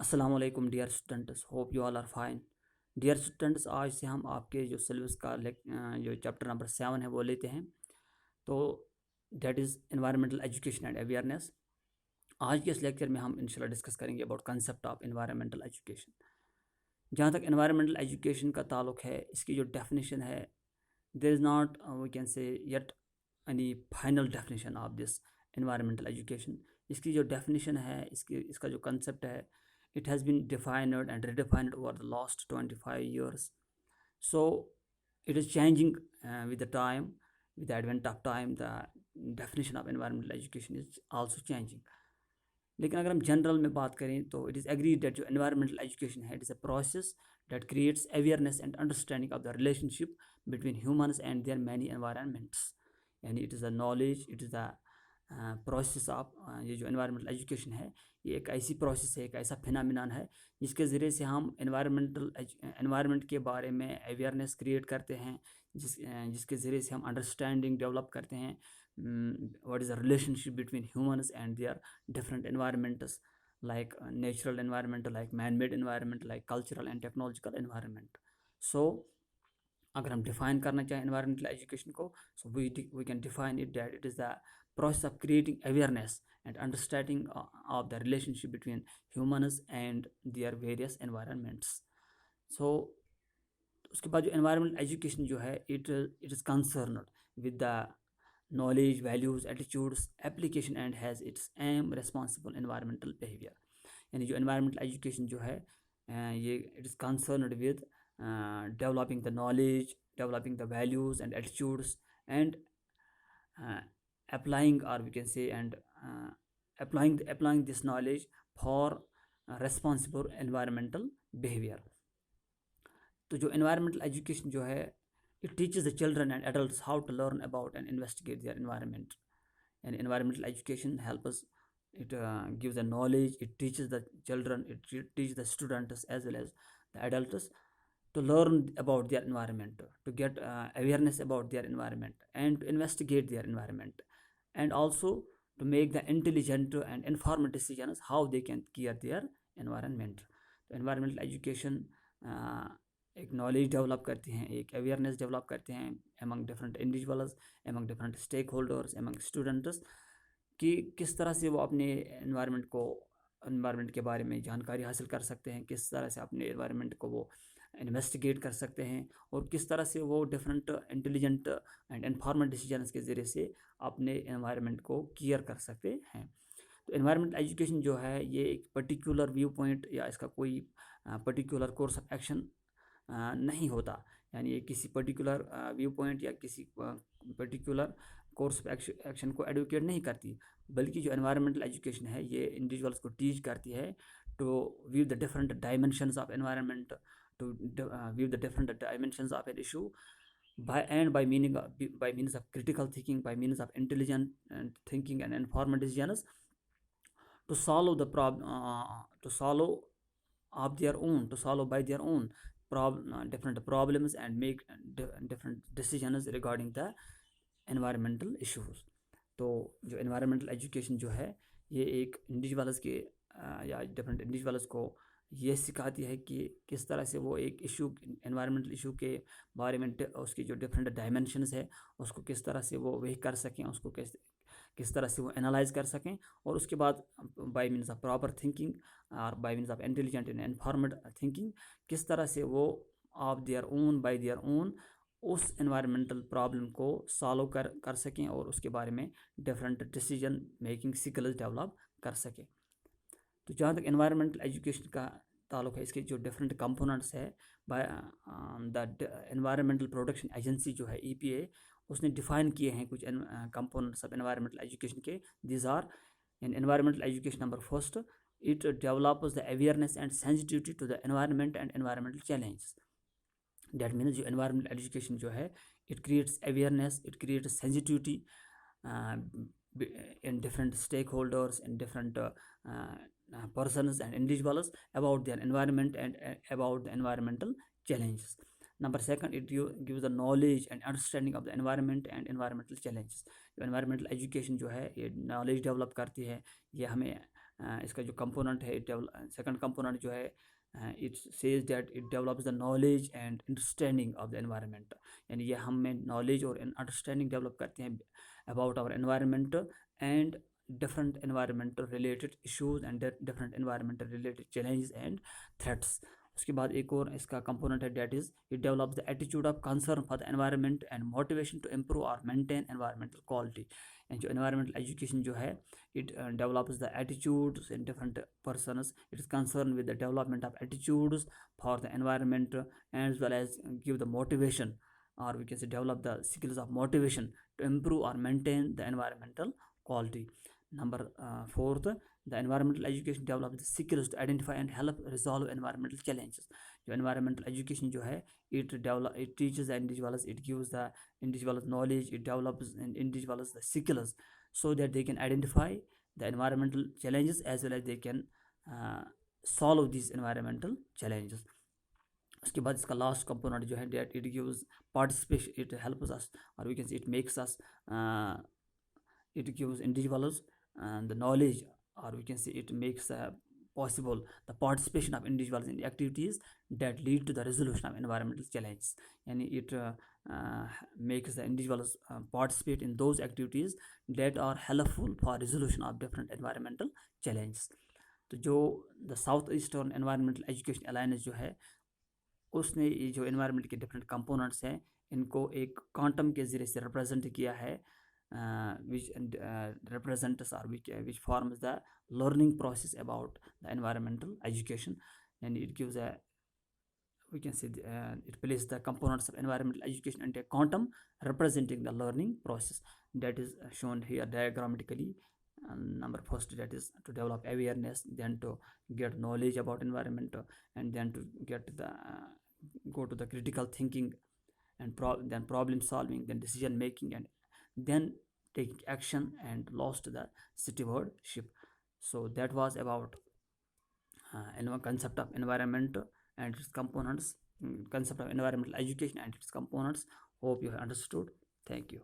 अस्सलाम वालेकुम dear students, hope you all are fine. Dear students, आज से हम आपके जो सिलेबस का जो चैप्टर नंबर 7 है वो लेते हैं। तो that is environmental education and awareness. आज के इस लेक्चर में हम इंशाल्लाह डिस्कस करेंगे about concept of environmental education. जहाँ तक एनवायरमेंटल एजुकेशन का ताल्लुक है, इसकी जो डेफिनेशन है, there is not we can say yet any final definition of this environmental education. इसकी जो डेफिनेशन है, इसका जो कंसेप्ट है, it has been defined and redefined over the last 25 years. So it is changing with the time. With the advent of time, the definition of environmental education is also changing. लेकिन अगर हम general में बात करें तो it is agreed that जो environmental education है, it is a process that creates awareness and understanding of the relationship between humans and their many environments. यानी it is the knowledge, it is the process of ये जो environmental education है, ये एक ऐसी process है, एक ऐसा फिनोमिनन है जिसके ज़रिए से हम एनवायरमेंट के बारे में अवेयरनेस क्रिएट करते हैं, जिसके ज़रिए से हम अंडरस्टैंडिंग डेवलप करते हैं what is the relationship between humans and their different environments, like natural environment, like man-made environment, like cultural and technological environment. So अगर हम डिफाइन करना चाहें एनवायरमेंटल एजुकेशन को, so we can define it that it is the process of creating awareness and understanding of the relationship between humans and their various environments. So उसके बाद जो environmental education जो है, it is concerned with the knowledge, values, attitudes, application and has its aim responsible environmental behavior। यानी जो environmental education जो है, ये it is concerned with developing the knowledge, developing the values and attitudes, and applying, or we can say, and applying this knowledge for responsible environmental behavior। तो जो environmental education जो है, it teaches the children and adults how to learn about and investigate their environment. And environmental education helps us. It gives the knowledge. It teaches the children. It teaches the students as well as the adults to learn about their environment, to get awareness about their environment, and to investigate their environment, and also to make the intelligent and informed decisions how they can care their environment. तो environmental education एक knowledge develop करते हैं, एक awareness develop करते हैं among different individuals, among different stakeholders, among students, कि किस तरह से वो अपने एनवायरनमेंट के बारे में जानकारी हासिल कर सकते हैं, किस तरह से अपने एनवायरनमेंट को वो इन्वेस्टिगेट कर सकते हैं, और किस तरह से वो different intelligent and informed decisions के ज़रिए से अपने एनवायरनमेंट को केयर कर सकते हैं। तो एनवायरनमेंट एजुकेशन जो है, ये एक पर्टिकुलर व्यू पॉइंट या इसका कोई पर्टिकुलर कोर्स ऑफ एक्शन नहीं होता। यानी ये किसी पर्टिकुलर व्यू पॉइंट या किसी पर्टिकुलर कोर्स ऑफ एक्शन को एडवोकेट नहीं करती, बल्कि जो एनवायरमेंटल एजुकेशन है, ये इंडिविजुअल्स को टीच करती है to view the different dimensions of environment, to view the different dimensions of an issue by means of critical thinking, by means of intelligent thinking and informed decisions, to solve the problem, to solve of their own, to solve by their own different problems and make different decisions regarding the environmental issues। तो जो environmental education जो है, ये एक individuals के या different individuals को ये सिखाती है कि किस तरह से वो एक इशू, एनवायरमेंटल इशू के बारे में उसकी जो डिफरेंट डायमेंशंस है, उसको किस तरह से वो वही कर सकें, उसको किस तरह से वो एनालाइज कर सकें, और उसके बाद by means of proper thinking और by means of intelligent and informed thinking, किस तरह से वो of their own, by their own, उस एनवायरमेंटल प्रॉब्लम को सॉल्व कर सकें और उसके बारे में different decision making skills develop कर सकें। तो जहाँ तक एनवायरमेंटल एजुकेशन का ताल्लुक है, इसके जो डिफरेंट कंपोनेंट्स है, by the environmental protection agency जो है, EPA, उसने डिफाइन किए हैं कुछ कंपोनेंट्स ऑफ एनवायरमेंटल एजुकेशन के। This are in environmental education number first, it develops the awareness and sensitivity to the environment and environmental challenges. That means जो environmental education जो है, it creates awareness, it creates sensitivity in different stakeholders, in different persons and individuals about their environment and about the environmental challenges. Number second, it gives the knowledge and understanding of the environment and environmental challenges। जो environmental education जो है, ये knowledge develop करती है, ये हमें इसका जो कंपोनेंट है, सेकंड कंपोनेंट जो है, it says that it develops the knowledge and understanding of the environment. यानी ये हम में नॉलेज और अंडरस्टैंडिंग डेवलप करते हैं about our environment and different environmental related issues and different environmental related challenges and threats। उसके बाद एक और इसका कंपोनेंट है, that is it develops the attitude of concern for the environment and motivation to improve और maintain environmental quality. And जो environmental education जो है, it develops the attitudes in different persons, it is concern with the development of attitudes for the environment as well as give the motivation, or we can say develop the skills of motivation to improve or maintain the environmental quality। Number fourth, the environmental education develops the skills to identify and help resolve environmental challenges। जो environmental education जो है, it teaches the individuals, it gives the individuals knowledge, it develops in individuals the skills so that they can identify the environmental challenges as well as they can solve these environmental challenges। उसके बाद इसका last component जो है, that it gives participation, it helps us और we can see it makes us, it gives individuals the knowledge, or we can say it makes possible the participation of individuals in activities that lead to the resolution of environmental challenges। yani it makes the individuals participate in those activities that are helpful for resolution of different environmental challenges। तो जो the south eastern environmental education alliance जो है, उसने ये जो environment के different components हैं, इनको एक क्वांटम के ज़रिए से रिप्रेजेंट किया है, which represents or which forms the learning process about the environmental education, and it gives a, we can say it places the components of environmental education into a quantum representing the learning process that is shown here diagrammatically। Number first, that is to develop awareness, then to get knowledge about environment, and then to get the go to the critical thinking, and then problem solving, then decision making, and then taking action, and lost the stewardship। So that was about concept of environment and its components, concept of environmental education and its components. Hope you have understood. Thank you.